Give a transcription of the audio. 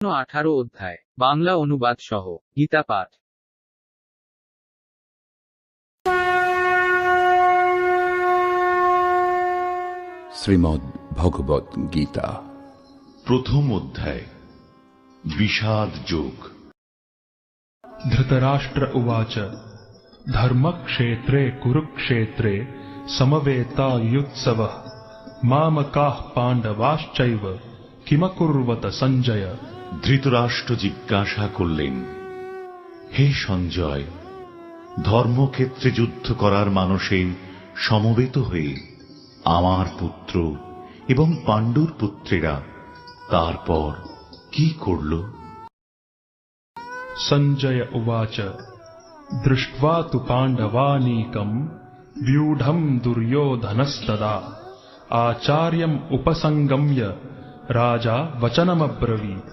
18 অধ্যায় বাংলা অনুবাদ সহ গীতা পাঠ। শ্রীমদ্ ভগবত গীতা প্রথম অধ্যায় বিষাদ যোগ। ধৃতরাষ্ট্র উবাচ ধর্মক্ষেত্রে কুরুক্ষেত্রে সমবেতাयुत्सवः মামকাঃ পাণ্ডবাশ্চৈব কিমকুর্বত সঞ্জয়। ধৃতরাষ্ট্র জিজ্ঞাসা করলেন, হে সঞ্জয়, ধর্মক্ষেত্রে যুদ্ধ করার মানসে সমবেত হয়ে আমার পুত্র এবং পাণ্ডুর পুত্রেরা তারপর কি করল? সঞ্জয় উবাচ দৃष्ट्वा तु पाण्डवानीकम् व्यूढम् दुर्योधनस्तदा आचार्यम् उपसंगम्य राजा वचनमब्रवीत्।